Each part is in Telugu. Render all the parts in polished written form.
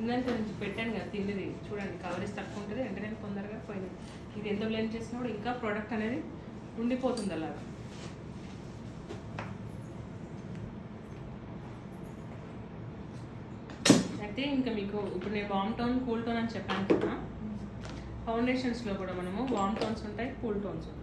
ఇందాక నుంచి పెట్టాను కదా తిన్నది చూడండి, కవరేజ్ తక్కువ ఉంటుంది, వెంటనే తొందరగా పోయింది. ఇది ఎంత బ్లెండ్ చేసినా కూడా ఇంకా ప్రోడక్ట్ అనేది ఉండిపోతుంది అలాగా. అయితే ఇంకా మీకు ఇప్పుడు నేను వామ్ టోన్ కూల్ టోన్ అని చెప్పాను కదా, ఫౌండేషన్స్లో కూడా మనము వామ్ టోన్స్ ఉంటాయి, కూల్ టోన్స్ ఉంటాయి.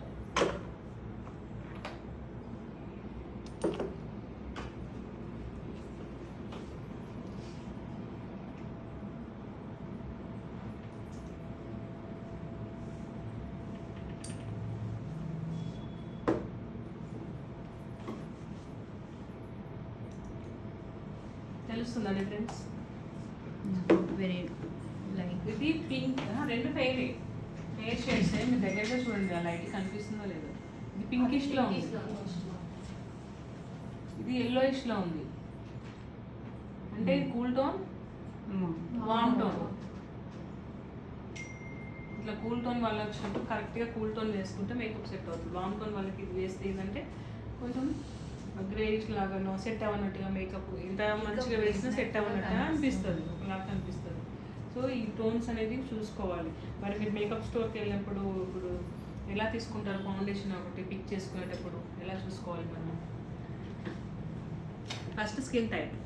తెలుస్తుందా డిఫరెన్స్? Very light. ఇది పింక్, రెండు ఫెయిర్ షేడ్స్. మీ దగ్గరగా చూడండి, ఆ లైట్ కనిపిస్తుందో లేదో. ఇది పింకిష్లో ఉంది, ఇది ఎల్లోయిష్లో ఉంది. అంటే ఇది కూల్ టోన్, వామ్ టోన్. ఇట్లా కూల్ టోన్ వాళ్ళకి వచ్చినప్పుడు కరెక్ట్గా కూల్ టోన్ వేసుకుంటే మేకప్ సెట్ అవుతుంది. వామ్ టోన్ వాళ్ళకి ఇది వేస్తే ఏంటంటే కొంచెం గ్రేయిష్ లాగానో సెట్ అవ్వనట్టుగా, మేకప్ ఎంత మంచిగా వేసినా సెట్ అవ్వనట్టుగా అనిపిస్తుంది, ఒకలాగా అనిపిస్తుంది. సో ఈ టోన్స్ అనేది చూసుకోవాలి. మరి మీరు మేకప్ స్టోర్కి వెళ్ళినప్పుడు ఇప్పుడు ఎలా తీసుకుంటారు? ఫౌండేషన్ ఒకటి పిక్ చేసుకునేటప్పుడు ఎలా చూసుకోవాలి మనం? ఫస్ట్ స్కిన్ టైప్,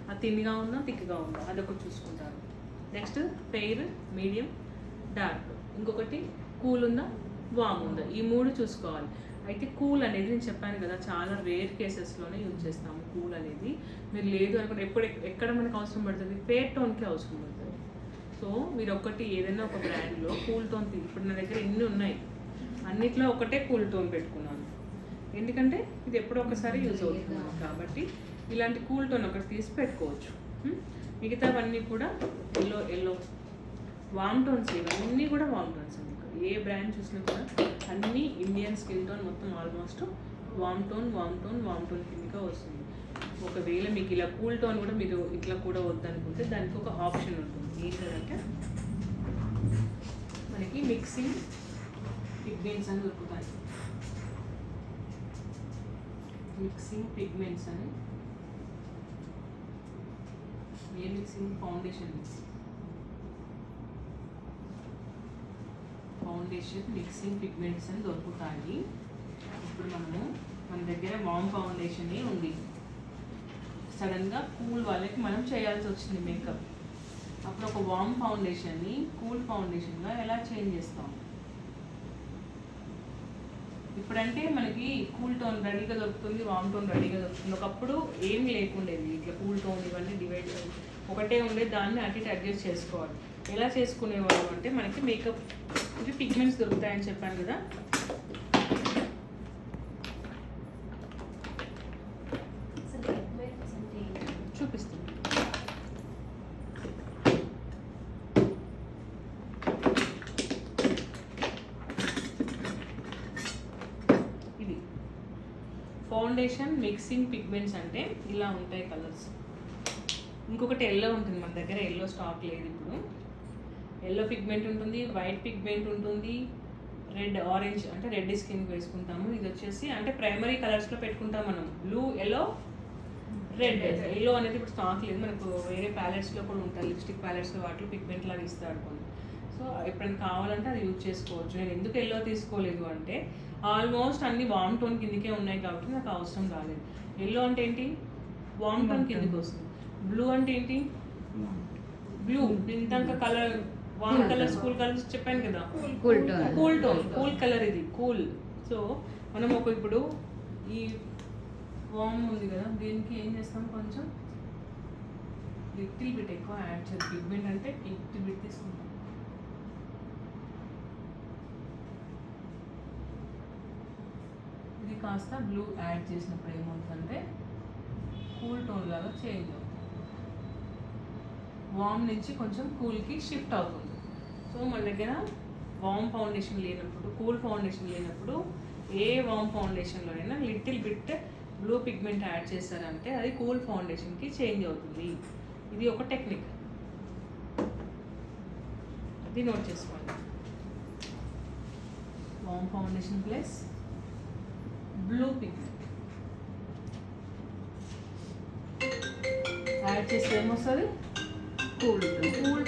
అది థిన్గా ఉందా థిక్గా ఉందా అదొకటి చూసుకుంటారు. Next fair, medium, dark. ఇంకొకటి కూల్ ఉందా వామ్ ఉందా, ఈ మూడు చూసుకోవాలి. అయితే కూల్ అనేది నేను చెప్పాను కదా, చాలా రేర్ కేసెస్లోనే యూజ్ చేస్తాము కూల్ అనేది. మీరు లేదు అనుకుంటే ఎక్కడ మనకు అవసరం పడుతుంది? ఫేర్ టోన్కి అవసరం పడుతుంది. సో మీరు ఒకటి ఏదైనా ఒక బ్రాండ్లో కూల్ టోన్ ఇప్పుడు నా దగ్గర ఇన్ని ఉన్నాయి, అన్నిట్లో ఒకటే కూల్ టోన్ పెట్టుకున్నాను. ఎందుకంటే ఇది ఎప్పుడో ఒకసారి యూజ్ అవుతుంది కాబట్టి ఇలాంటి కూల్ టోన్ ఒకటి తీసి పెట్టుకోవచ్చు. మిగతావన్నీ కూడా ఎల్లో వామ్ టోన్స్, ఇవన్నీ కూడా వామ్ టోన్స్. ఏ బ్రాండ్ చూసినా కూడా అన్నీ ఇండియన్ స్కిన్ టోన్ మొత్తం ఆల్మోస్ట్ వామ్ టోన్ కిందగా వస్తుంది. ఒకవేళ మీకు ఇలా కూల్ టోన్ కూడా మీరు ఇట్లా కూడా వద్దనుకుంటే దానికి ఒక ఆప్షన్ ఉంటుంది. ఏంటంటే మనకి మిక్సింగ్ పిగ్మెంట్స్ అని దొరుకుతాయి. మిక్సింగ్ పిగ్మెంట్స్ అని, ఏ మిక్సింగ్? ఫౌండేషన్ మిక్సింగ్ పిగ్మెంట్స్ అని దొరుకుతాయి. ఇప్పుడు మన దగ్గర వామ్ ఫౌండేషనే ఉంది, సడన్గా కూల్ వాళ్ళకి మనం చేయాల్సి వచ్చింది మేకప్. అప్పుడు ఒక వామ్ ఫౌండేషన్ని కూల్ ఫౌండేషన్గా ఎలా చేంజ్ చేస్తాం? ఇప్పుడంటే మనకి కూల్ టోన్ రెడీగా దొరుకుతుంది, వామ్ టోన్ రెడీగా దొరుకుతుంది. ఒకప్పుడు ఏం లేకుండేది, ఇట్లా కూల్ టోన్ ఇవన్నీ డివైడ్ ఒకటే ఉండేది, దాన్ని అటు ఇటు అడ్జస్ట్ చేసుకోవాలి. ఎలా చేసుకునేవాళ్ళు అంటే మనకి మేకప్ ఇది పిగ్మెంట్స్ దొరుకుతాయని చెప్పాను కదా, చూపిస్తాను. ఇది ఫౌండేషన్ మిక్సింగ్ పిగ్మెంట్స్ అంటే ఇలా ఉంటాయి కలర్స్. ఇంకొకటి ఎల్లో ఉంటుంది, మన దగ్గర ఎల్లో స్టాక్ లేదు ఇప్పుడు. ఎల్లో పిగ్మెంట్ ఉంటుంది, వైట్ పిగ్మెంట్ ఉంటుంది, రెడ్ ఆరెంజ్ అంటే రెడ్ స్కిన్కి వేసుకుంటాము. ఇది వచ్చేసి అంటే ప్రైమరీ కలర్స్లో పెట్టుకుంటాం మనం, బ్లూ, ఎల్లో, రెడ్. ఎల్లో అనేది ఇప్పుడు స్టాక్ లేదు మనకు, వేరే ప్యాలెట్స్లో కూడా ఉంటాయి, లిప్స్టిక్ ప్యాలెట్స్లో వాటిలో పిగ్మెంట్ లాగా ఇస్తారు కొన్ని. సో ఎప్పుడైనా కావాలంటే అది యూజ్ చేసుకోవచ్చు. నేను ఎందుకు ఎల్లో తీసుకోలేదు అంటే ఆల్మోస్ట్ అన్ని వామ్ టోన్ కిందకే ఉన్నాయి కాబట్టి నాకు అవసరం రాలేదు. ఎల్లో అంటే ఏంటి? వామ్ టోన్ కిందకి వస్తుంది. బ్లూ అంటే ఏంటి? బ్లూ ఇందాక కలర్ వామ్ కలర్స్, కూల్ కలర్స్ చెప్పాను కదా, కూల్ టోన్, కూల్ కలర్ ఇది కూల్. సో మనం ఇప్పుడు ఈ వామ్ ఉంది కదా, దీనికి ఏం చేస్తాం, కొంచెం లిటిల్ బిట్ ఎక్కువ యాడ్ చేయాలి. పిగ్మెంట్ అంటే లిటిల్ బిట్ తీసుకుంటాం. ఇది కాస్త బ్లూ యాడ్ చేసినప్పుడు ఏమవుతుందంటే కూల్ టోన్ లాగా చేంజ్ అవుతుంది, వామ్ నుంచి కొంచెం కూల్కి షిఫ్ట్ అవుతుంది. సో మన దగ్గర వామ్ ఫౌండేషన్ లేనప్పుడు, కూల్ ఫౌండేషన్ లేనప్పుడు ఏ వామ్ ఫౌండేషన్లో అయినా little bit blue pigment add చేస్తారంటే అది కూల్ ఫౌండేషన్కి చేంజ్ అవుతుంది. ఇది ఒక టెక్నిక్, ఇది నోట్ చేసుకోండి. Warm foundation plus blue pigment add చేస్తే ఏమొస్తుంది? కూల్ ఉంటుంది. కూల్